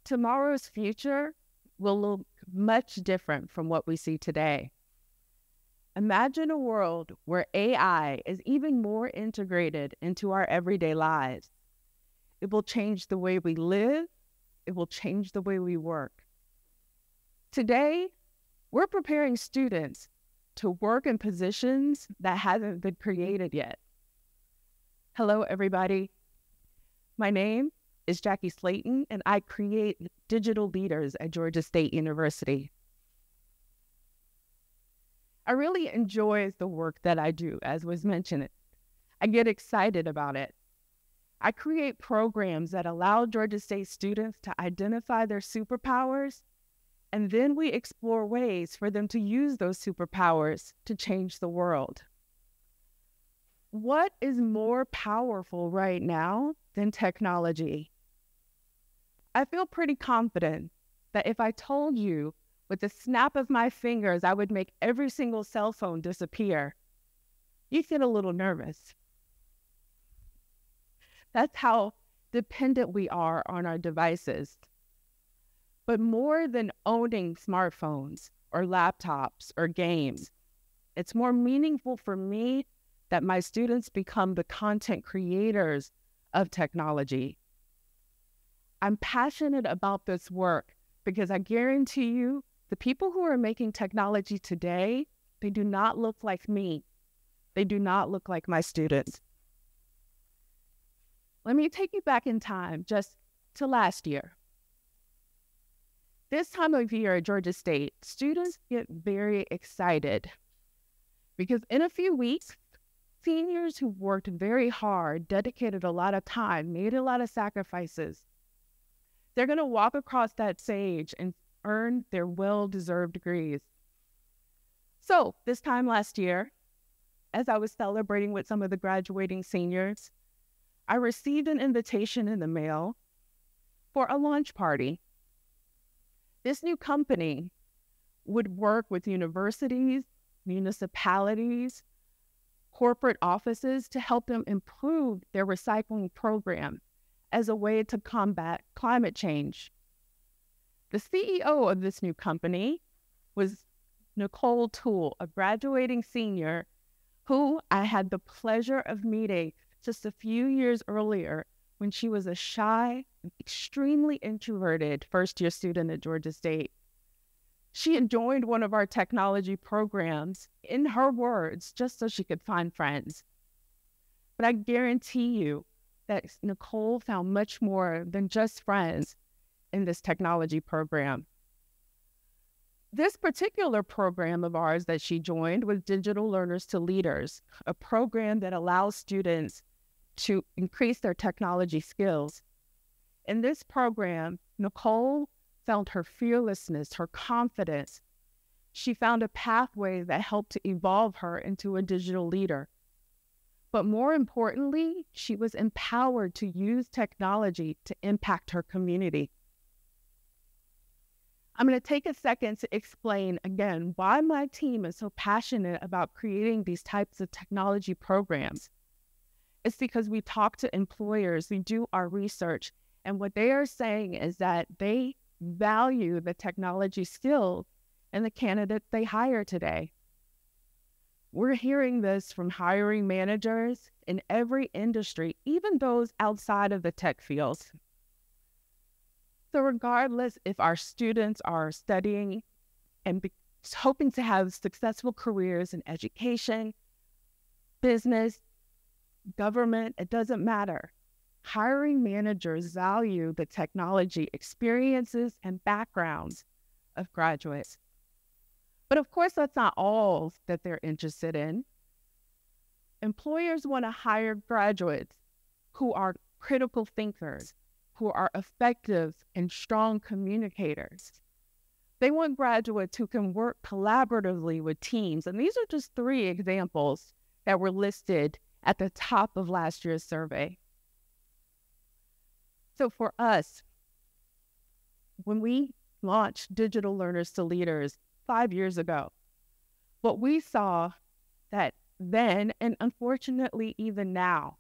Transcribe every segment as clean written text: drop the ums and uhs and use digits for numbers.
Tomorrow's future will look much different from what we see today. Imagine a world where AI is even more integrated into our everyday lives. It will change the way we live. It will change the way we work. Today, we're preparing students to work in positions that haven't been created yet. Hello, everybody. My name is Jackie Slaton, and I create digital leaders at Georgia State University. I really enjoy the work that I do, as was mentioned. I get excited about it. I create programs that allow Georgia State students to identify their superpowers, and then we explore ways for them to use those superpowers to change the world. What is more powerful right now than technology? I feel pretty confident that if I told you with the snap of my fingers I would make every single cell phone disappear, you'd get a little nervous. That's how dependent we are on our devices. But more than owning smartphones or laptops or games, it's more meaningful for me that my students become the content creators of technology. I'm passionate about this work because I guarantee you the people who are making technology today, they do not look like me. They do not look like my students. Let me take you back in time just to last year. This time of year at Georgia State, students get very excited because in a few weeks, seniors who worked very hard, dedicated a lot of time, made a lot of sacrifices, they're going to walk across that stage and earn their well-deserved degrees. So this time last year, as I was celebrating with some of the graduating seniors, I received an invitation in the mail for a launch party. This new company would work with universities, municipalities, corporate offices to help them improve their recycling program as a way to combat climate change. The CEO of this new company was Nicole Toole, a graduating senior who I had the pleasure of meeting just a few years earlier when she was a shy, extremely introverted first-year student at Georgia State. She had joined one of our technology programs, in her words, just so she could find friends. But I guarantee you that Nicole found much more than just friends in this technology program. This particular program of ours that she joined was Digital Learners to Leaders, a program that allows students to increase their technology skills. In this program, Nicole found her fearlessness, her confidence. She found a pathway that helped to evolve her into a digital leader. But more importantly, she was empowered to use technology to impact her community. I'm going to take a second to explain again why my team is so passionate about creating these types of technology programs. It's because we talk to employers, we do our research, and what they are saying is that they value the technology skills in the candidates they hire today. We're hearing this from hiring managers in every industry, even those outside of the tech fields. So regardless if our students are studying and hoping to have successful careers in education, business, government, it doesn't matter. Hiring managers value the technology experiences and backgrounds of graduates. But of course, that's not all that they're interested in. Employers want to hire graduates who are critical thinkers, who are effective and strong communicators. They want graduates who can work collaboratively with teams. And these are just 3 examples that were listed at the top of last year's survey. So for us, when we launched Digital Learners to Leaders 5 years ago, What we saw that then, and unfortunately even now,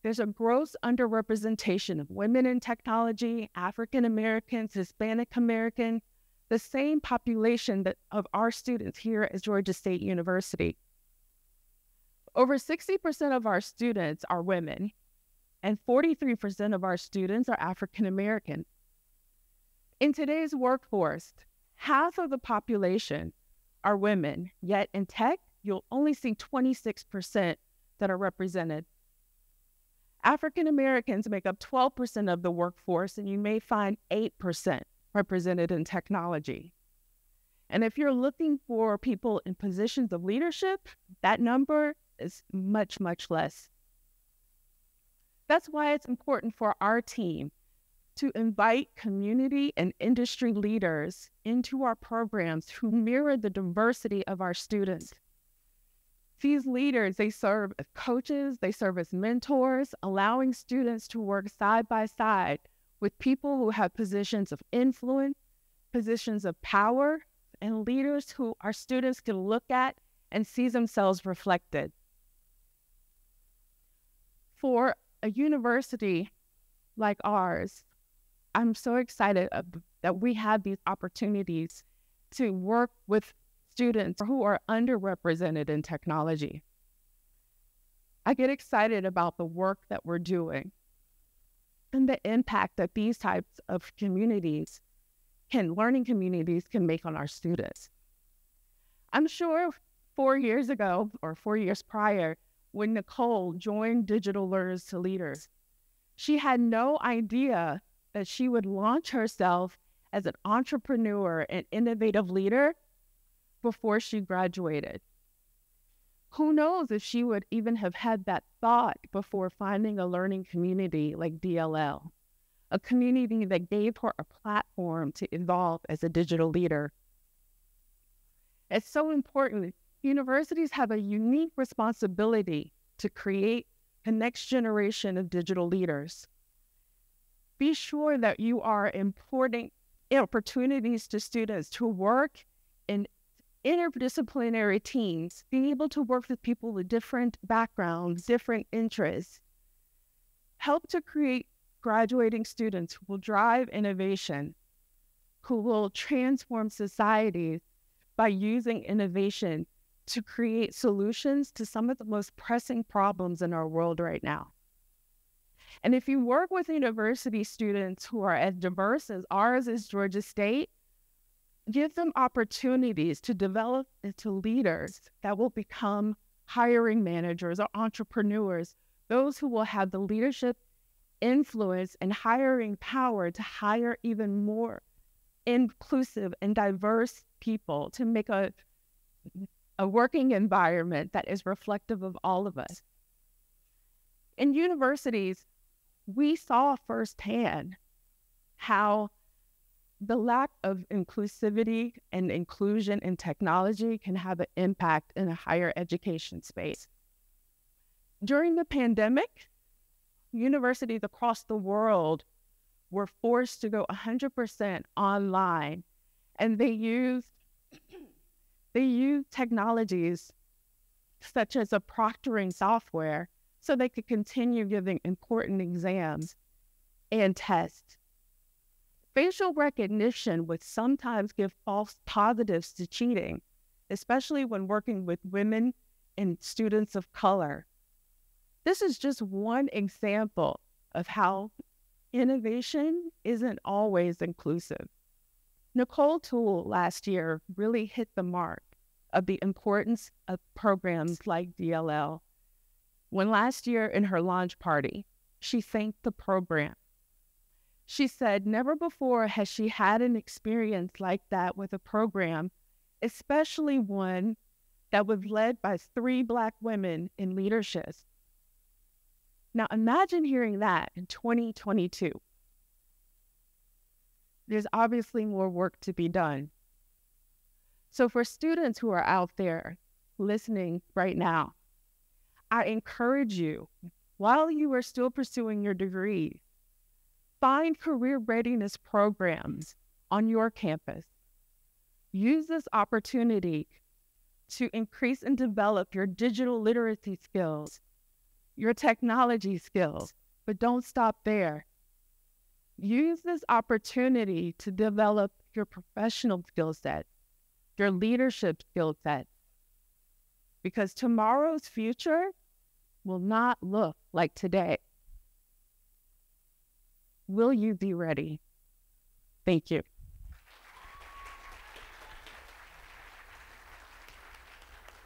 there's a gross underrepresentation of women in technology, African Americans, Hispanic American, the same population of our students here at Georgia State University. Over 60% of our students are women, and 43% of our students are African American. In today's workforce, half of the population are women, yet in tech, you'll only see 26% that are represented. African Americans make up 12% of the workforce, and you may find 8% represented in technology. And if you're looking for people in positions of leadership, that number is much, much less. That's why it's important for our team to invite community and industry leaders into our programs who mirror the diversity of our students. These leaders, they serve as coaches, they serve as mentors, allowing students to work side by side with people who have positions of influence, positions of power, and leaders who our students can look at and see themselves reflected. For a university like ours, I'm so excited that we have these opportunities to work with students who are underrepresented in technology. I get excited about the work that we're doing and the impact that these types of communities learning communities can make on our students. I'm sure 4 years ago or 4 years prior, when Nicole joined Digital Learners to Leaders, she had no idea that she would launch herself as an entrepreneur and innovative leader before she graduated. Who knows if she would even have had that thought before finding a learning community like DLL, a community that gave her a platform to evolve as a digital leader. It's so important. Universities have a unique responsibility to create the next generation of digital leaders. Be sure that you are importing opportunities to students to work in interdisciplinary teams, being able to work with people with different backgrounds, different interests. Help to create graduating students who will drive innovation, who will transform societies by using innovation to create solutions to some of the most pressing problems in our world right now. And if you work with university students who are as diverse as ours is Georgia State, give them opportunities to develop into leaders that will become hiring managers or entrepreneurs, those who will have the leadership influence and hiring power to hire even more inclusive and diverse people to make a working environment that is reflective of all of us. In universities, we saw firsthand how the lack of inclusivity and inclusion in technology can have an impact in a higher education space. During the pandemic, universities across the world were forced to go 100% online, and they used technologies such as a proctoring software so they could continue giving important exams and tests. Facial recognition would sometimes give false positives to cheating, especially when working with women and students of color. This is just one example of how innovation isn't always inclusive. Nicole Toole last year really hit the mark of the importance of programs like DLL when last year in her launch party, she thanked the program. She said never before has she had an experience like that with a program, especially one that was led by 3 Black women in leadership. Now imagine hearing that in 2022. There's obviously more work to be done. So for students who are out there listening right now, I encourage you, while you are still pursuing your degree, find career readiness programs on your campus. Use this opportunity to increase and develop your digital literacy skills, your technology skills, but don't stop there. Use this opportunity to develop your professional skill set, your leadership skill set, because tomorrow's future will not look like today. Will you be ready? Thank you.